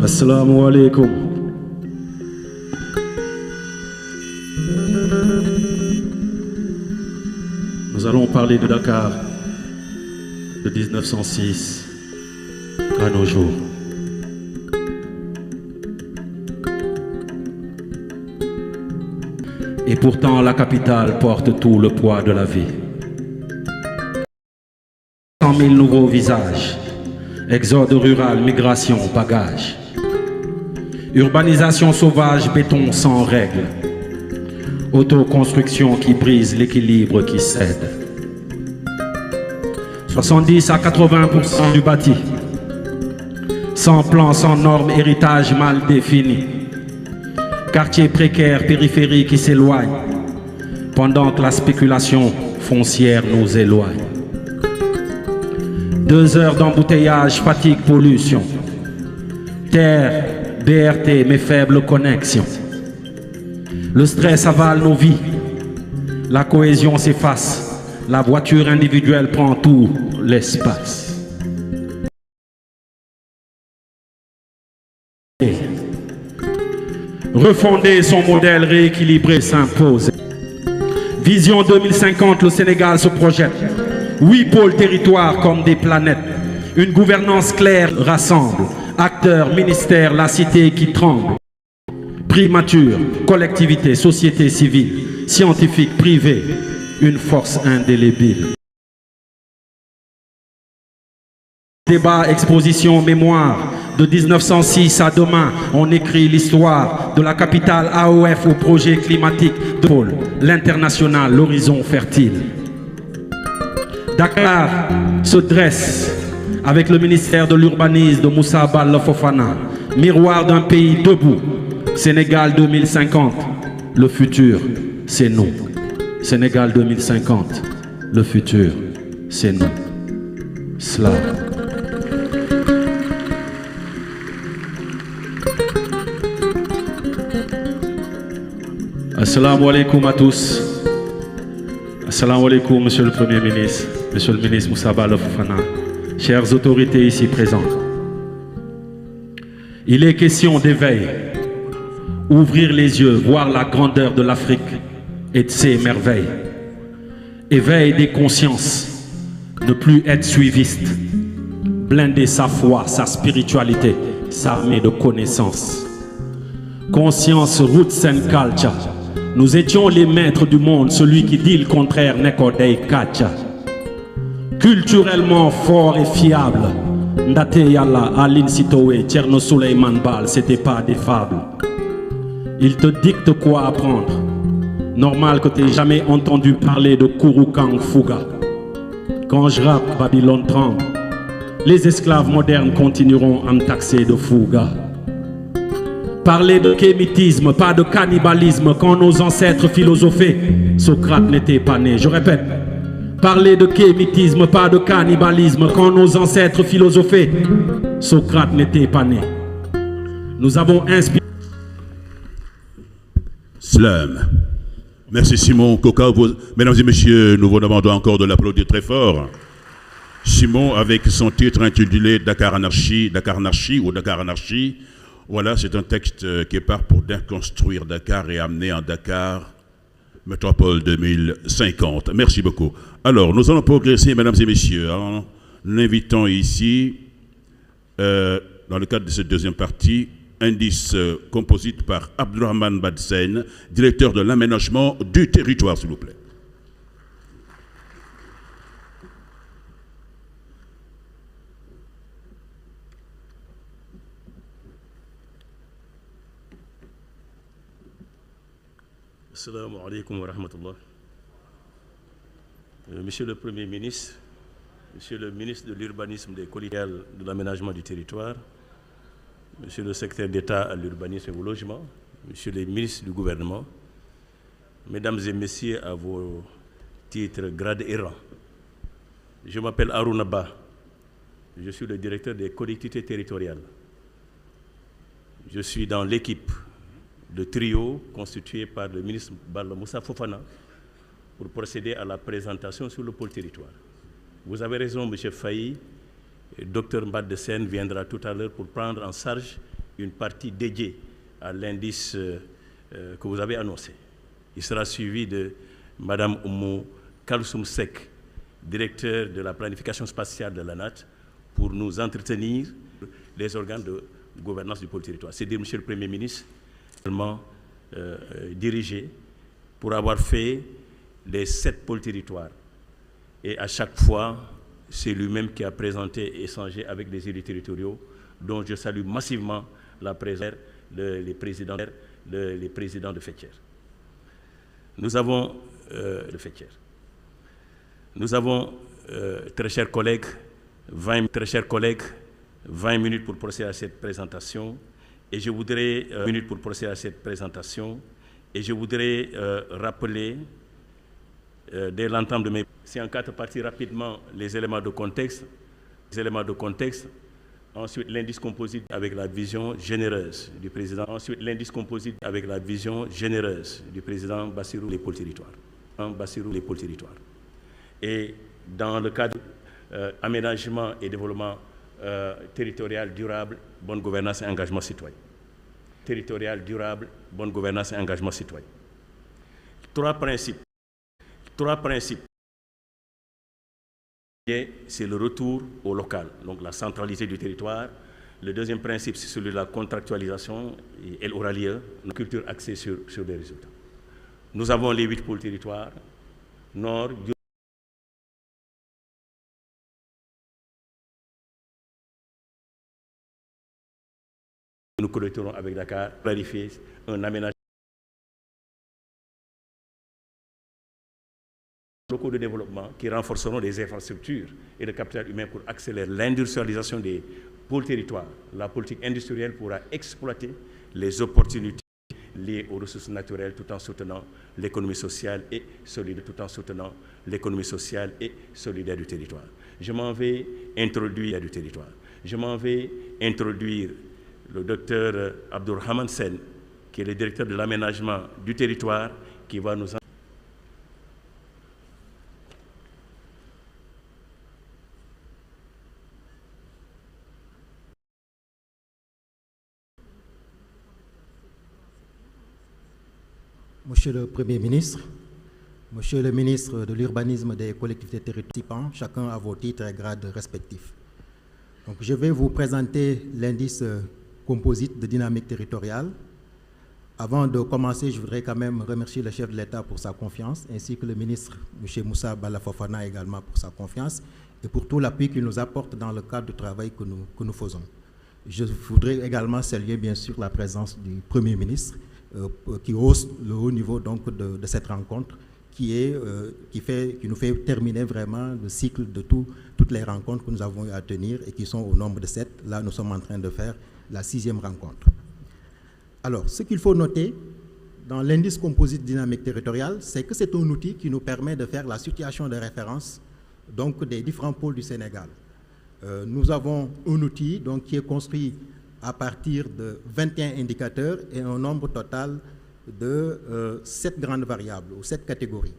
Assalamu alaikum. Nous allons parler de Dakar de 1906 à nos jours. Et pourtant la capitale porte tout le poids de la vie. 100 000 nouveaux visages, exode rural, migration, bagages. Urbanisation sauvage, béton sans règles. Autoconstruction qui brise l'équilibre qui cède. 70 à 80% du bâti. Sans plan, sans normes, héritage mal défini. Quartier précaire, périphérie qui s'éloigne. Pendant que la spéculation foncière nous éloigne. 2 heures d'embouteillage, fatigue, pollution. Terre, BRT, mais faible connexion. Le stress avale nos vies. La cohésion s'efface. La voiture individuelle prend tout l'espace. Refonder son modèle rééquilibré s'impose. Vision 2050, le Sénégal se projette. 8 pôles territoires comme des planètes. Une gouvernance claire rassemble. Acteurs, ministères, la cité qui tremble. Primature, collectivité, société civile, scientifique, privée. Une force indélébile. Débat, exposition, mémoire. De 1906 à demain, on écrit l'histoire de la capitale AOF au projet climatique de pôle. L'international, l'horizon fertile. Dakar se dresse avec le ministère de l'urbanisme de Moussa Balla Fofana. Miroir d'un pays debout. Sénégal 2050, le futur, c'est nous. Sénégal 2050, le futur, c'est nous. Cela. Assalamu alaikum à tous. Assalamu alaikum, monsieur le Premier ministre, monsieur le ministre Moussa Balla Fofana, chères autorités ici présentes. Il est question d'éveil, ouvrir les yeux, voir la grandeur de l'Afrique et de ses merveilles. Éveil des consciences, ne plus être suiviste, blinder sa foi, sa spiritualité, s'armer de connaissances. Conscience, roots and culture. Nous étions les maîtres du monde, celui qui dit le contraire n'est qu'Odei Kacha. Culturellement fort et fiable, Ndate Yalla, Aline Sitoé, Tcherno Souleyman Bal, c'était pas des fables. Il te dicte quoi apprendre. Normal que tu n'aies jamais entendu parler de Kourou Kang Fouga. Quand je rappe, Babylone tremble. les esclaves modernes continueront à me taxer de fouga. Parler de kémitisme, pas de cannibalisme, quand nos ancêtres philosophaient, Socrate n'était pas né. Je répète, parler de kémitisme, pas de cannibalisme, quand nos ancêtres philosophaient, Socrate n'était pas né. Nous avons inspiré. Slam. Merci Simon Koka. Mesdames et messieurs, nous vous demandons encore de l'applaudir très fort. Simon, avec son titre intitulé Dakar Anarchie ou Dakar Anarchie. Voilà, c'est un texte qui part pour déconstruire Dakar et amener en Dakar métropole 2050. Merci beaucoup. Alors, nous allons progresser, mesdames et messieurs, en l'invitant ici, dans le cadre de cette deuxième partie, indice composite par Abdurrahman Badsen, directeur de l'aménagement du territoire, s'il vous plaît. Assalamu alaikum wa rahmatullah. Monsieur le Premier ministre, Monsieur le ministre de l'Urbanisme, des Collectivités de l'aménagement du territoire, Monsieur le secrétaire d'État à l'urbanisme et au logement, Monsieur les ministres du gouvernement, Mesdames et Messieurs à vos titres, grades et rangs. Je m'appelle Harouna Ba, je suis le directeur des collectivités territoriales. Je suis dans l'équipe de trio constitué par le ministre Balla Moussa Fofana pour procéder à la présentation sur le pôle territoire. Vous avez raison, M. Faye, Dr Mbad de Seine viendra tout à l'heure pour prendre en charge une partie dédiée à l'indice que vous avez annoncé. Il sera suivi de Mme Oumou Kalsoum Sek, directeur de la planification spatiale de l'ANAT, pour nous entretenir les organes de gouvernance du pôle territoire. C'est dire, M. le Premier ministre, dirigé pour avoir fait les 7 pôles territoires. Et à chaque fois, c'est lui-même qui a présenté et échangé avec les élus territoriaux, dont je salue massivement la présence des présidents de Fetière. Nous avons, très chers collègues, 20 minutes pour procéder à cette présentation. Et je voudrais rappeler, dès l'entame de mes... C'est en 4 parties rapidement les éléments de contexte. Ensuite, l'indice composite avec la vision généreuse du président. Bassirou, les pôles territoires. Et dans le cadre aménagement et développement territorial durable, bonne gouvernance et engagement citoyen. Trois principes. C'est le retour au local, donc la centralité du territoire. Le deuxième principe, c'est celui de la contractualisation, et elle aura lieu, une culture axée sur les résultats. Nous avons les 8 pôles territoires, nord, nous collecterons avec Dakar, clarifier un aménagement locaux de développement qui renforceront les infrastructures et le capital humain pour accélérer l'industrialisation des pôles territoires. La politique industrielle pourra exploiter les opportunités liées aux ressources naturelles tout en soutenant l'économie sociale et solidaire, du territoire. Je m'en vais introduire le docteur Abdurrahman Sen, qui est le directeur de l'aménagement du territoire, qui va nous Monsieur le Premier ministre, Monsieur le ministre de l'Urbanisme des collectivités territoriales, chacun à vos titres et grades respectifs. Donc, je vais vous présenter l'indice composite de dynamique territoriale. Avant de commencer, je voudrais quand même remercier le chef de l'État pour sa confiance, ainsi que le ministre, M. Moussa Balla Fofana, également pour sa confiance, et pour tout l'appui qu'il nous apporte dans le cadre du travail que nous faisons. Je voudrais également saluer, bien sûr, la présence du Premier ministre, qui hausse le haut niveau donc, de cette rencontre, qui nous fait terminer vraiment le cycle de toutes les rencontres que nous avons eu à tenir et qui sont au nombre de 7. Là, nous sommes en train de faire la 6e rencontre. Alors, ce qu'il faut noter dans l'indice composite dynamique territoriale, c'est que c'est un outil qui nous permet de faire la situation de référence donc, des différents pôles du Sénégal. Nous avons un outil donc, qui est construit à partir de 21 indicateurs et un nombre total de 7 grandes variables ou 7 catégories.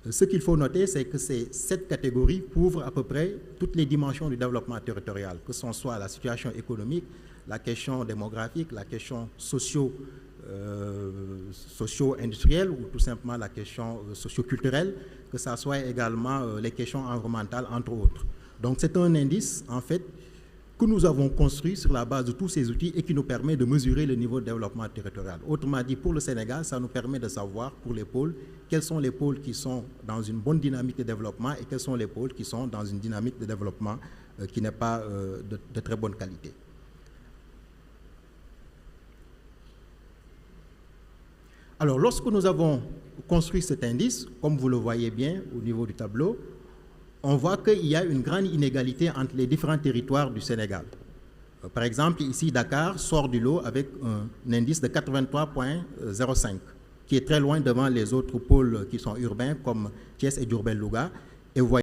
Ce qu'il faut noter, c'est que ces 7 catégories couvrent à peu près toutes les dimensions du développement territorial, que ce soit la situation économique, la question démographique, la question socio-industrielle ou tout simplement la question socio-culturelle, que ce soit également les questions environnementales, entre autres. Donc c'est un indice, en fait, que nous avons construit sur la base de tous ces outils et qui nous permet de mesurer le niveau de développement territorial. Autrement dit, pour le Sénégal, ça nous permet de savoir, pour les pôles, quels sont les pôles qui sont dans une bonne dynamique de développement et quels sont les pôles qui sont dans une dynamique de développement qui n'est pas de très bonne qualité. Alors, lorsque nous avons construit cet indice, comme vous le voyez bien au niveau du tableau, on voit qu'il y a une grande inégalité entre les différents territoires du Sénégal. Par exemple, ici, Dakar sort du lot avec un indice de 83,05, qui est très loin devant les autres pôles qui sont urbains, comme Thiès et Diourbel-Louga. Et vous voyez